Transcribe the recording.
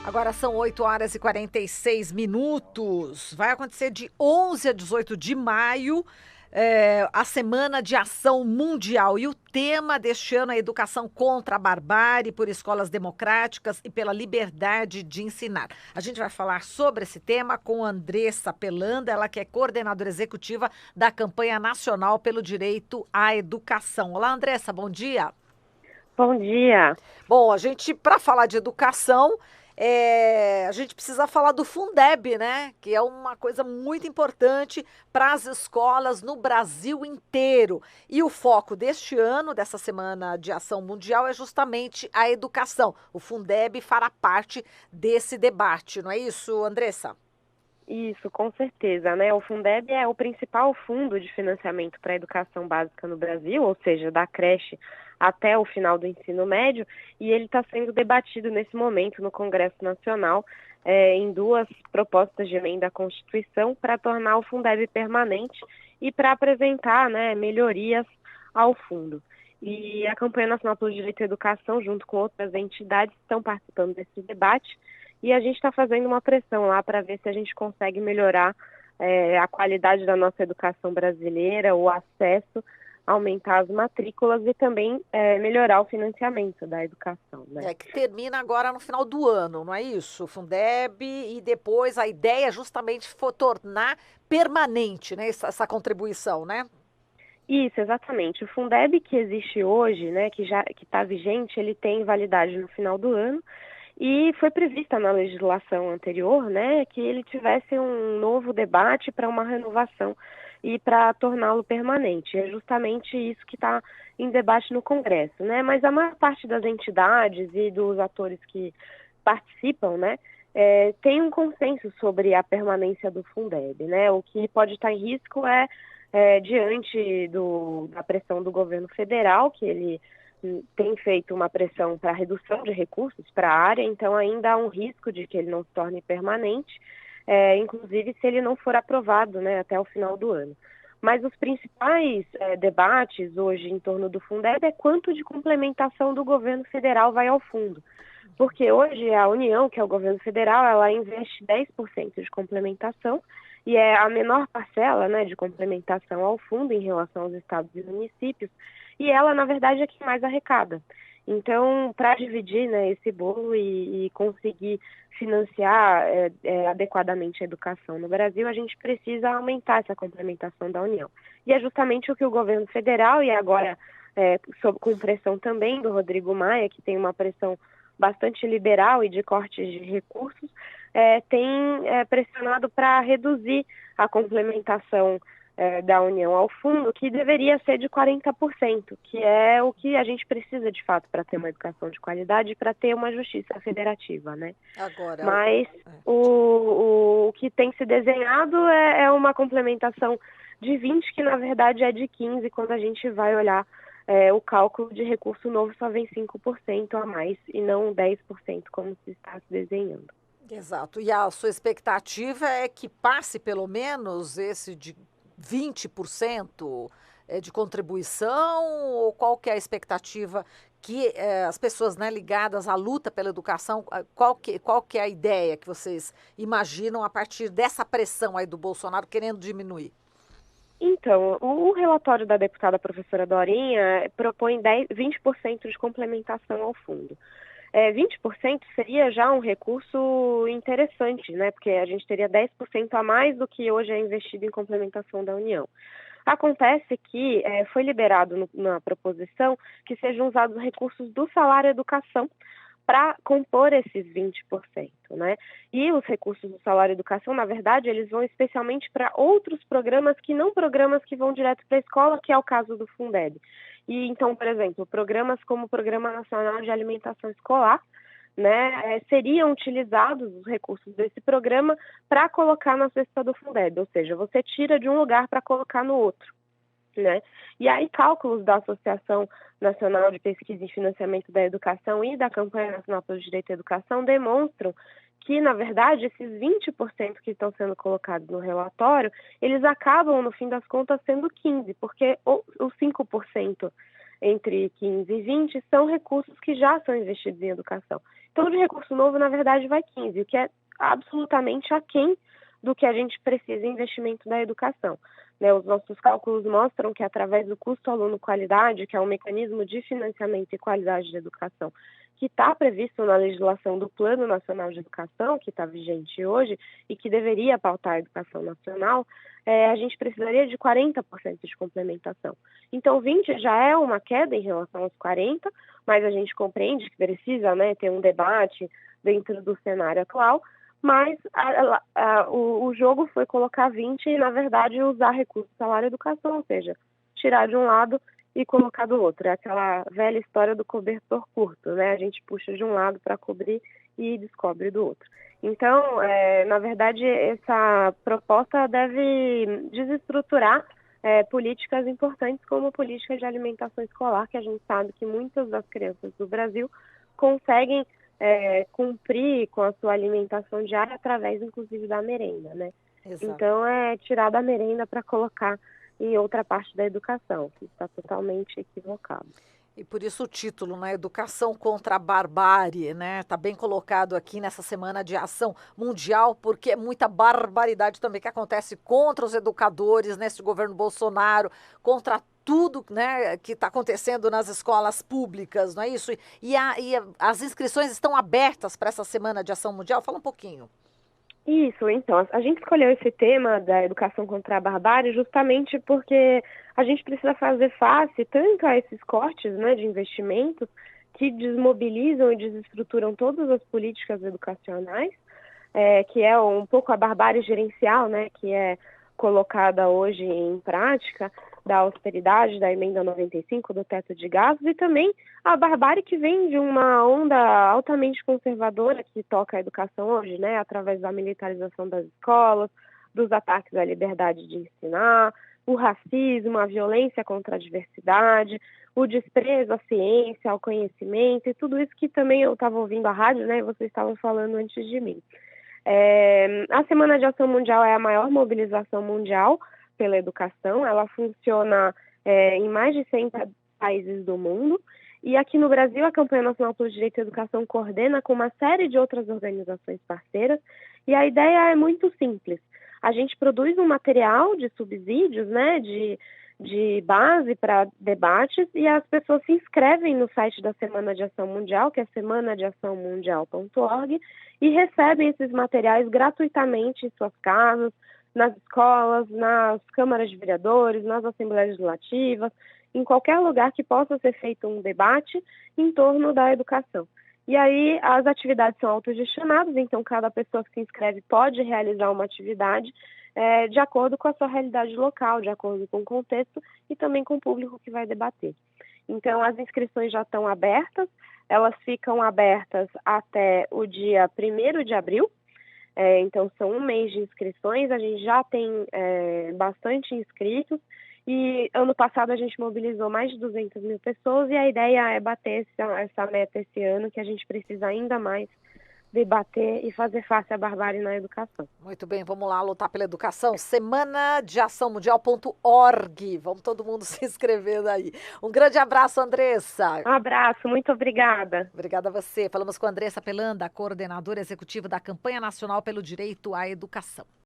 Agora são 8 horas e 46 minutos. Vai acontecer de 11 a 18 de maio, a Semana de Ação Mundial. E o tema deste ano é Educação contra a Barbárie, por escolas democráticas e pela liberdade de ensinar. A gente vai falar sobre esse tema com Andressa Pelanda, ela que é coordenadora executiva da Campanha Nacional pelo Direito à Educação. Olá, Andressa, bom dia. Bom dia. Bom, para falar de educação, a gente precisa falar do Fundeb, né? Que é uma coisa muito importante para as escolas no Brasil inteiro. E o foco deste ano, dessa Semana de Ação Mundial, é justamente a educação. O Fundeb fará parte desse debate, não é isso, Andressa? Isso, com certeza, né? O Fundeb é o principal fundo de financiamento para a educação básica no Brasil, ou seja, da creche até o final do ensino médio, e ele está sendo debatido nesse momento no Congresso Nacional em duas propostas de emenda à Constituição para tornar o Fundeb permanente e para apresentar, né, melhorias ao fundo. E a Campanha Nacional pelo Direito à Educação, junto com outras entidades, estão participando desse debate. E a gente está fazendo uma pressão lá para ver se a gente consegue melhorar a qualidade da nossa educação brasileira, o acesso, aumentar as matrículas e também melhorar o financiamento da educação, né? É que termina agora no final do ano, não é isso? O Fundeb e depois a ideia é justamente tornar permanente, né, essa contribuição, né? Isso, exatamente. O Fundeb que existe hoje, né, que está vigente, ele tem validade no final do ano. E foi prevista na legislação anterior, né, que ele tivesse um novo debate para uma renovação e para torná-lo permanente. É justamente isso que está em debate no Congresso, né? Mas a maior parte das entidades e dos atores que participam, né, tem um consenso sobre a permanência do Fundeb, né? O que pode estar em risco diante da pressão do governo federal, que ele tem feito uma pressão para redução de recursos para a área, então ainda há um risco de que ele não se torne permanente, inclusive se ele não for aprovado, né, até o final do ano. Mas os principais debates hoje em torno do Fundeb é quanto de complementação do governo federal vai ao fundo. Porque hoje a União, que é o governo federal, ela investe 10% de complementação e é a menor parcela, né, de complementação ao fundo em relação aos estados e municípios. E ela, na verdade, é quem mais arrecada. Então, para dividir, né, esse bolo e conseguir financiar adequadamente a educação no Brasil, a gente precisa aumentar essa complementação da União. E é justamente o que o governo federal, e agora com pressão também do Rodrigo Maia, que tem uma pressão bastante liberal e de cortes de recursos, tem pressionado para reduzir a complementação da União ao fundo, que deveria ser de 40%, que é o que a gente precisa de fato para ter uma educação de qualidade e para ter uma justiça federativa, né? Agora, Mas o que tem se desenhado é uma complementação de 20, que na verdade é de 15, quando a gente vai olhar o cálculo de recurso novo só vem 5% a mais e não 10%, como se está se desenhando. exato. E a sua expectativa é que passe pelo menos esse de 20% de contribuição, ou qual que é a expectativa que as pessoas, né, ligadas à luta pela educação, qual que é a ideia que vocês imaginam a partir dessa pressão aí do Bolsonaro querendo diminuir? Então, o relatório da deputada professora Dorinha propõe 20% de complementação ao fundo. 20% seria já um recurso interessante, né? Porque a gente teria 10% a mais do que hoje é investido em complementação da União. Acontece que foi liberado na proposição que sejam usados recursos do salário educação para compor esses 20%, né? E os recursos do salário educação, na verdade, eles vão especialmente para outros programas que não programas que vão direto para a escola, que é o caso do Fundeb. E então, por exemplo, programas como o Programa Nacional de Alimentação Escolar, né, seriam utilizados os recursos desse programa para colocar na cesta do Fundeb, ou seja, você tira de um lugar para colocar no outro, né? E aí cálculos da Associação Nacional de Pesquisa e Financiamento da Educação e da Campanha Nacional pelo Direito à Educação demonstram que, na verdade, esses 20% que estão sendo colocados no relatório, eles acabam, no fim das contas, sendo 15%, porque os 5% entre 15 e 20 são recursos que já são investidos em educação. Então, de recurso novo, na verdade, vai 15, o que é absolutamente aquém do que a gente precisa em investimento da educação. Né, os nossos cálculos mostram que, através do custo aluno-qualidade, que é um mecanismo de financiamento e qualidade da educação, que está previsto na legislação do Plano Nacional de Educação, que está vigente hoje e que deveria pautar a educação nacional, a gente precisaria de 40% de complementação. Então, 20 já é uma queda em relação aos 40, mas a gente compreende que precisa, né, ter um debate dentro do cenário atual, mas o jogo foi colocar 20 e, na verdade, usar recurso salário-educação, ou seja, tirar de um lado e colocar do outro. É aquela velha história do cobertor curto, né? A gente puxa de um lado para cobrir e descobre do outro. Então, na verdade, essa proposta deve desestruturar políticas importantes como política de alimentação escolar, que a gente sabe que muitas das crianças do Brasil conseguem cumprir com a sua alimentação diária através, inclusive, da merenda, né? Exato. Então, tirar da merenda para colocar em outra parte da educação, que está totalmente equivocado. E por isso o título, né? Educação contra a barbárie, né? Está bem colocado aqui nessa semana de ação mundial, porque é muita barbaridade também que acontece contra os educadores nesse governo Bolsonaro, contra tudo, né, que está acontecendo nas escolas públicas, não é isso? E as inscrições estão abertas para essa semana de ação mundial? Fala um pouquinho. Isso, então, a gente escolheu esse tema da educação contra a barbárie justamente porque a gente precisa fazer face tanto a esses cortes, né, de investimentos que desmobilizam e desestruturam todas as políticas educacionais, que é um pouco a barbárie gerencial, né, que é colocada hoje em prática, da austeridade, da emenda 95, do teto de gastos, e também a barbárie que vem de uma onda altamente conservadora que toca a educação hoje, né, através da militarização das escolas, dos ataques à liberdade de ensinar, o racismo, a violência contra a diversidade, o desprezo à ciência, ao conhecimento, e tudo isso que também eu estava ouvindo a rádio, né, e vocês estavam falando antes de mim. A Semana de Ação Mundial é a maior mobilização mundial pela educação, ela funciona em mais de 100 países do mundo, e aqui no Brasil a Campanha Nacional pelo Direito à Educação coordena com uma série de outras organizações parceiras, e a ideia é muito simples. A gente produz um material de subsídios, né, de base para debates, e as pessoas se inscrevem no site da Semana de Ação Mundial, que é semanadeaçãomundial.org, e recebem esses materiais gratuitamente em suas casas, nas escolas, nas câmaras de vereadores, nas assembleias legislativas, em qualquer lugar que possa ser feito um debate em torno da educação. E aí as atividades são autogestionadas, então cada pessoa que se inscreve pode realizar uma atividade de acordo com a sua realidade local, de acordo com o contexto e também com o público que vai debater. Então as inscrições já estão abertas, elas ficam abertas até o dia 1º de abril, então são um mês de inscrições, a gente já tem bastante inscritos, e ano passado a gente mobilizou mais de 200 mil pessoas, e a ideia é bater essa meta esse ano, que a gente precisa ainda mais debater e fazer face à barbárie na educação. Muito bem, vamos lá lutar pela educação. Semana de Ação Mundial.org. Vamos todo mundo se inscrevendo aí. Um grande abraço, Andressa. Um abraço, muito obrigada. Obrigada a você. Falamos com a Andressa Pelanda, coordenadora executiva da Campanha Nacional pelo Direito à Educação.